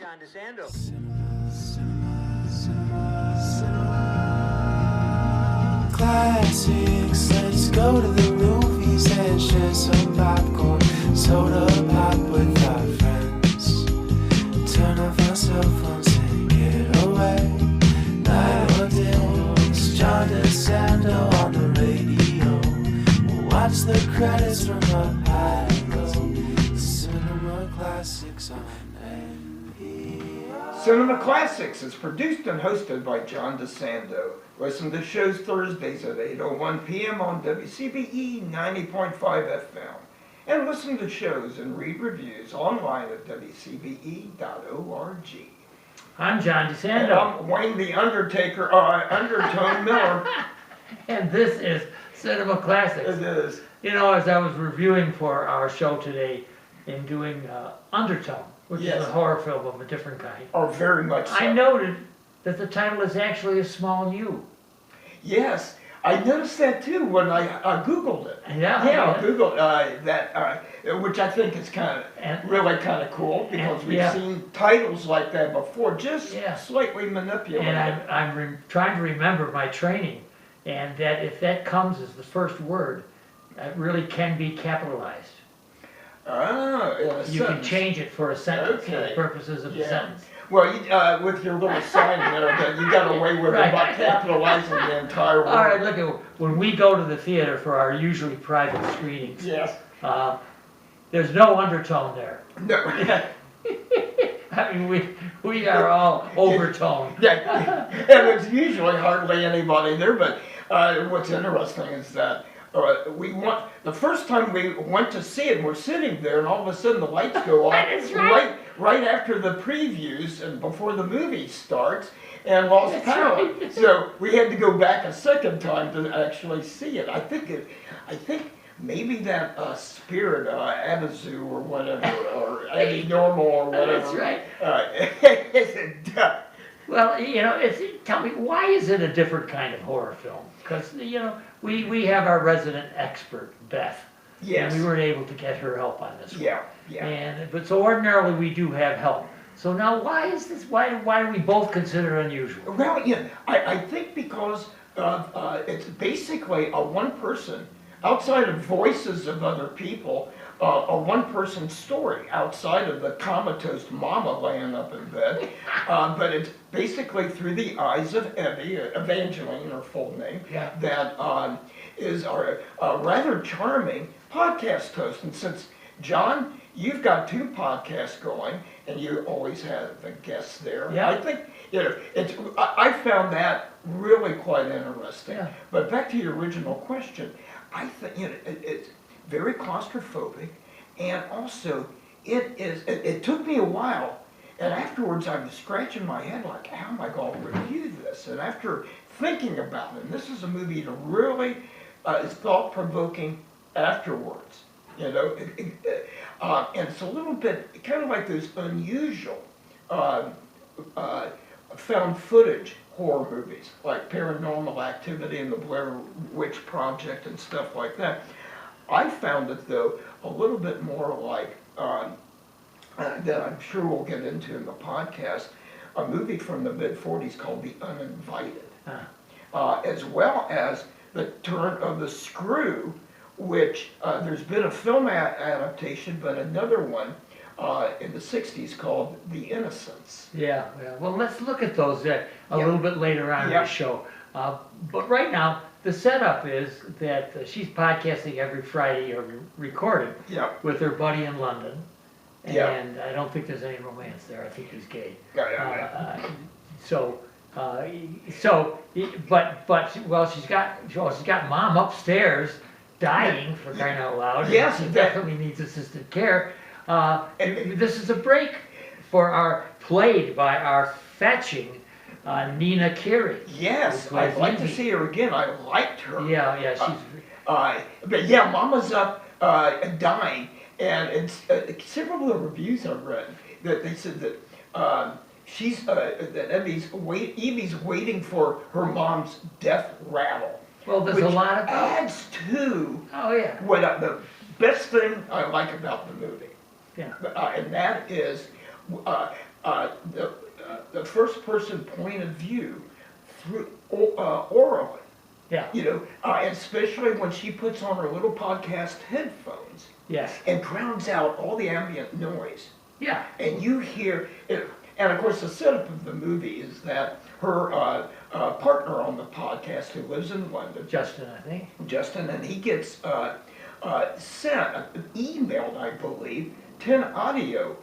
John DeSando. Classics, let's go to the movies and share some popcorn, soda pop with our friends. Turn off our cell phones and get away. Night or day, it's John DeSando on the radio. We'll watch the credits from up high and low. Cinema Classics on NPR. Cinema Classics is produced and hosted by John DeSando. Listen to shows Thursdays at 8:01 p.m. on WCBE 90.5 FM. And listen to shows and read reviews online at WCBE.org. I'm John And DeSando. I'm Wayne the Undertaker, Undertone Miller. And this is Cinema Classics. It is. You know, as I was reviewing for our show today and doing Undertone, which Yes. is a horror film of a different kind, Oh, very much so. I noted that the title is actually a small U. Yes, I noticed that too when I Googled it. Yeah, Yeah, I Googled that, which I think is And- really kind of cool because we've yeah. seen titles like that before, just Yeah. slightly manipulated. And I'm trying to remember my training, and that if that comes as the first word, it really can be capitalized. Ah, in a You can sentence. change it for a sentence for the Okay. purposes of Yeah. a sentence. Well, with your little sign there, that you got away with Right. it by capitalizing the entire word. All right, look at when we go to the theater for our usually private screenings. Yes. There's no undertone there. No. I mean, we are all overtoned. Yeah, and there's usually hardly anybody there, but what's interesting is that the first time we went to see it, we're sitting there, and all of a sudden the lights go off That's right. right after the previews and before the movie starts, and lost That's power. right. So we had to go back a second time to actually see it. I think maybe that Spirit, Abazu or whatever, or Abby Normal or whatever. That's right. Isn't Well, you know, tell me, why is it a different kind of horror film? Because, you know, we have our resident expert, Beth. Yes. And we weren't able to get her help on this one. Yeah. But so ordinarily we do have help. So now why is this, why do we both consider it unusual? Well, yeah, I think because it's basically a one person, outside of voices of other people, a one person story outside of the comatose mama laying up in bed. But it's basically through the eyes of Evie, Evangeline, her full name, Yeah. that is our rather charming podcast host. And since, John, you've got two podcasts going, and you always have the guests there. Yeah. I think, you know, I found that really quite interesting. Yeah. But back to your original question, I think, you know, it's very claustrophobic, and also it took me a while, and afterwards I was scratching my head like, how am I going to review this? And after thinking about it, and this is a movie that really is thought-provoking afterwards, you know, and it's a little bit kind of like those unusual found footage horror movies, like Paranormal Activity and the Blair Witch Project and stuff like that. I found it, though, a little bit more like, that I'm sure we'll get into in the podcast, a movie from the mid-40s called The Uninvited, as well as The Turn of the Screw, which there's been a film adaptation, but another one in the 60s called The Innocents. Yeah. Well, let's look at those a Yeah. little bit later on in Yeah. the show. But right now, the setup is that she's podcasting every Friday or recording Yeah. with her buddy in London. Yeah. And I don't think there's any romance there. I think he's gay. Yeah. Well, she's got mom upstairs dying for crying out loud. Yes, She that- definitely needs assisted care. And- This is a break played by our fetching Nina Carey. Yes, Who plays I'd like to Evie. see her again. I liked her. Yeah, she's. But yeah, Mama's up dying, and it's several of the reviews I've read that they said that that Evie's waiting for her mom's death rattle. Well, there's which a lot of. adds to Oh yeah. what the best thing I like about the movie. Yeah. And that is, the first person point of view through orally. Yeah, You know, especially when she puts on her little podcast headphones yes, and drowns out all the ambient noise. yeah, And you hear it, and of course the setup of the movie is that her partner on the podcast who lives in London, Justin, I think. Justin, and he gets emailed, I believe, 10 audio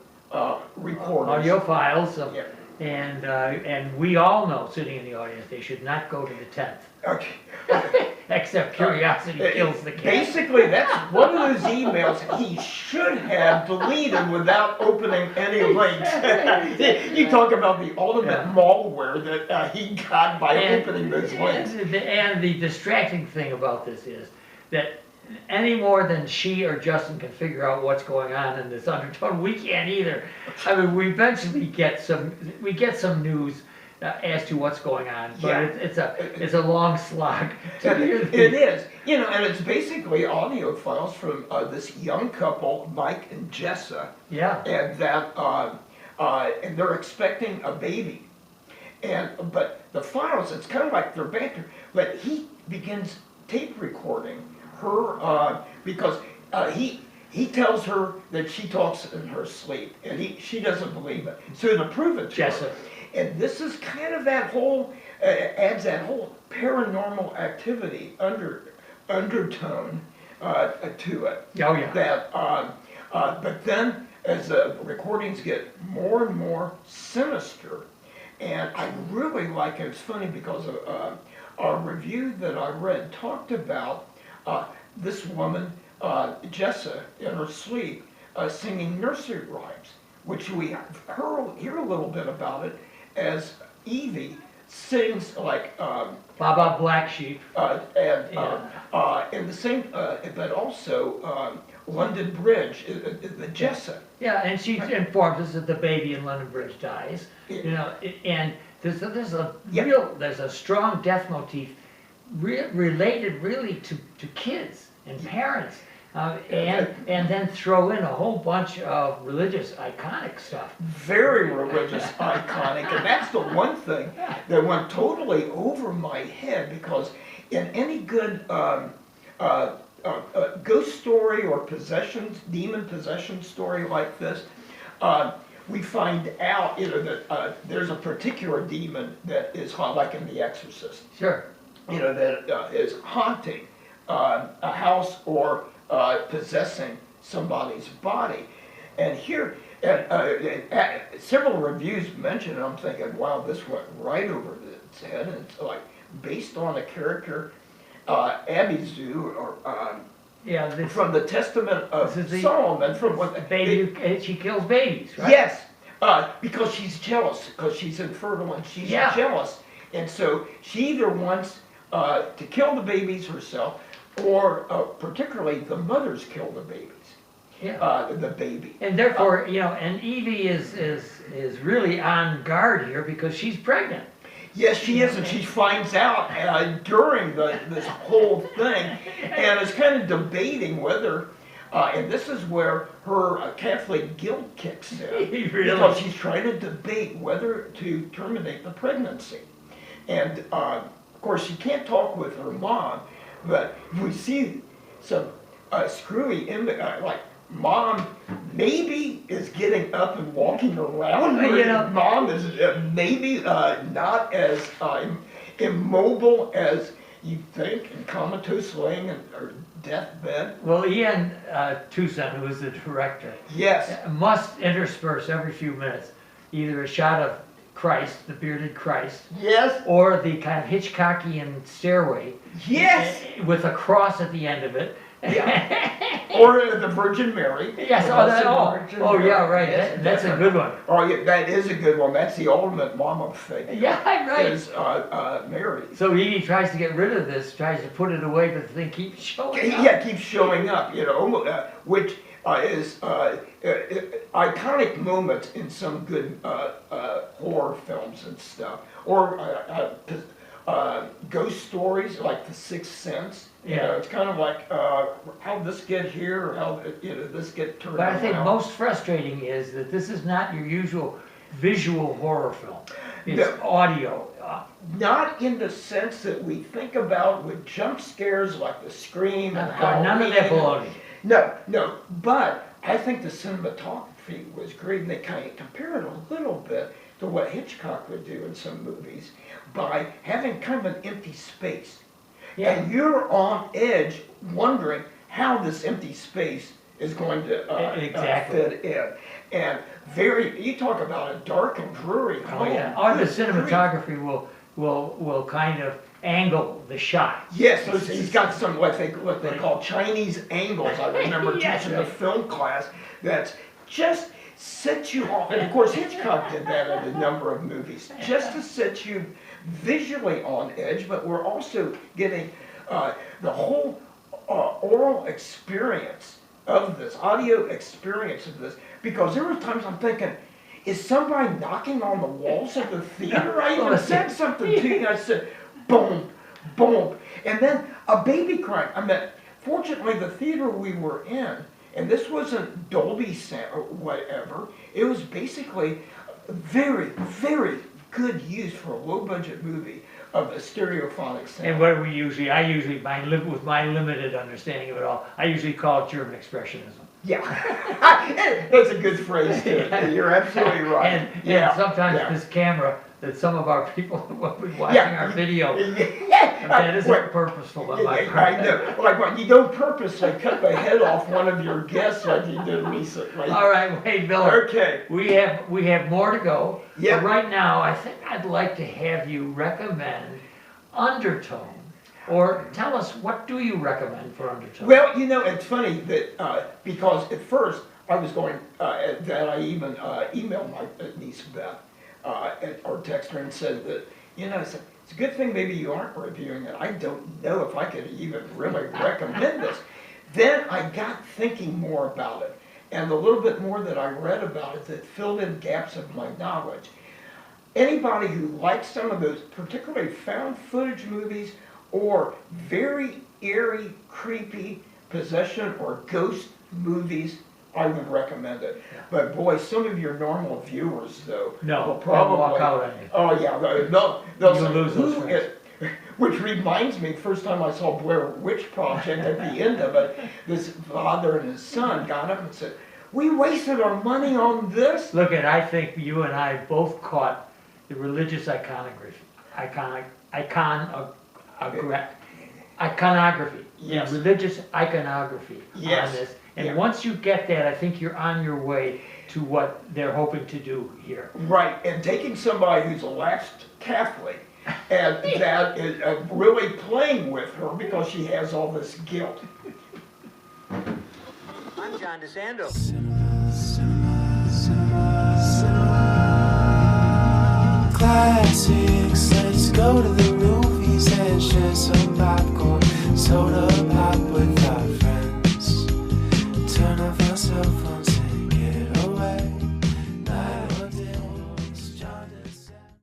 recorders. Audio files of, Yeah. and we all know, sitting in the audience, they should not go to the 10th. Okay. Except curiosity kills the cat. Basically, that's one of those emails he should have deleted without opening any links. You talk about the ultimate malware that he got by opening those links. And the distracting thing about this is that any more than she or Justin can figure out what's going on in this undertone, we can't either. I mean, we eventually get some news as to what's going on, but Yeah. it's a long slog. It is, you know, and it's basically audio files from this young couple, Mike and Jessa, Yeah, and that and they're expecting a baby, but the files, it's kind of like their banter, but he begins tape recording her because he tells her that she talks in her sleep, and she doesn't believe it. So to prove it to Jessa. her, and this is kind of that whole adds that whole paranormal activity undertone to it. Oh, yeah. That but then as the recordings get more and more sinister, and I really like it. It's funny because a review that I read talked about this woman, Jessa, in her sleep, singing nursery rhymes, which we hear a little bit about it as Evie sings like Baba Black Sheep. and the same, but also London Bridge, the Jessa. Yeah, and she informs us that the baby in London Bridge dies. You know, and there's a strong death motif related really to kids and parents, and then throw in a whole bunch of religious iconic stuff. Very religious, iconic, and that's the one thing that went totally over my head, because in any good ghost story or demon possession story like this, we find out, you know, that there's a particular demon that is like in The Exorcist, Sure. you know, that is haunting a house or possessing somebody's body. And here, several reviews mention it. I'm thinking, wow, this went right over its head. And it's like based on a character, Abizu, or from the Testament of Solomon, from what She kills babies, right? Yes, because she's jealous, because she's infertile and she's jealous, and so she either wants to kill the babies herself, or particularly the mothers kill the babies. Yeah. The baby. And therefore, you know, and Evie is really on guard here because she's pregnant. Yes, she is, and she finds out during this whole thing, and is kind of debating whether, and this is where her Catholic guilt kicks in, Really? because she's trying to debate whether to terminate the pregnancy. And of course, she can't talk with her mom, but we see some screwy like mom maybe is getting up and walking around. You know, mom is maybe not as immobile as you think, and comatose, laying in her deathbed. Well, Ian Tucson, who is the director, Yes. must intersperse every few minutes either a shot of Christ, the bearded Christ, Yes. or the kind of Hitchcockian stairway, Yes. with a cross at the end of it. Yeah. Or the Virgin Mary. Yes, Virgin Mary. yeah, right. Yes, That's a good one. Oh, yeah, that is a good one. That's the ultimate mama thing. Yeah, right. Is Mary. So Evie tries to get rid of this, tries to put it away, but the thing keeps showing up. Yeah, keeps showing up, you know, which is iconic moments in some good horror films and stuff, or ghost stories like The Sixth Sense. You know, it's kind of like how this get here, or how this get turned But I think around. most frustrating is that this is not your usual visual horror film. It's No. audio. Not in the sense that we think about with jump scares like the Scream and None of that Halloween. baloney. No, but I think the cinematography was great, and they kind of compare it a little bit to what Hitchcock would do in some movies by having kind of an empty space. Yeah. And you're on edge wondering how this empty space is going to Exactly. fit in. And you talk about a dark and dreary Oh home. yeah. Or the Good grief. cinematography will kind of angle the shot. Yes, so he's got some what they call Chinese angles. I remember Yes, teaching a right. film class that's just set you off. And of course, Hitchcock did that in a number of movies, just to set you visually on edge. But we're also getting the whole oral experience of this, audio experience of this, because there were times I'm thinking, is somebody knocking on the walls of the theater? I even said something to you. I said, boom, boom, and then a baby crying. I mean, fortunately, the theater we were in, and this wasn't Dolby sound or whatever, it was basically very, very good use for a low-budget movie of a stereophonic sound. And what do we usually, with my limited understanding of it all, I usually call it German expressionism. Yeah, that's a good phrase too. You're absolutely right. And sometimes this camera that some of our people will be watching our video, that isn't purposeful on my part. I know. Like what, you don't purposely cut the head off one of your guests like you did recently. All right, Wade Miller. Okay. We have more to go. Yep. But right now, I think I'd like to have you recommend Undertone. Or tell us, what do you recommend for Undertone? Well, it's funny that because at first I was going that I even emailed my niece Beth or texted her and said that I said it's a good thing maybe you aren't reviewing it. I don't know if I could even really recommend this. Then I got thinking more about it, and the little bit more that I read about it that filled in gaps of my knowledge. Anybody who likes some of those, particularly found footage movies, or very eerie, creepy possession or ghost movies, I would recommend it. Yeah. But boy, some of your normal viewers, though, No, will they'll probably walk out on you. Oh yeah, they'll You'll say, lose those "Who friends." is-" Which reminds me, first time I saw Blair Witch Project, at the end of it, this father and his son got up and said, "We wasted our money on this." Look I think you and I both caught the religious iconography. Iconography. Yes. The religious iconography Yes. on this. And Yeah. once you get that, I think you're on your way to what they're hoping to do here. Right, and taking somebody who's a lapsed Catholic and that is really playing with her because she has all this guilt. I'm John DeSando. Classics, let's go to the movies and share some popcorn, soda pop with our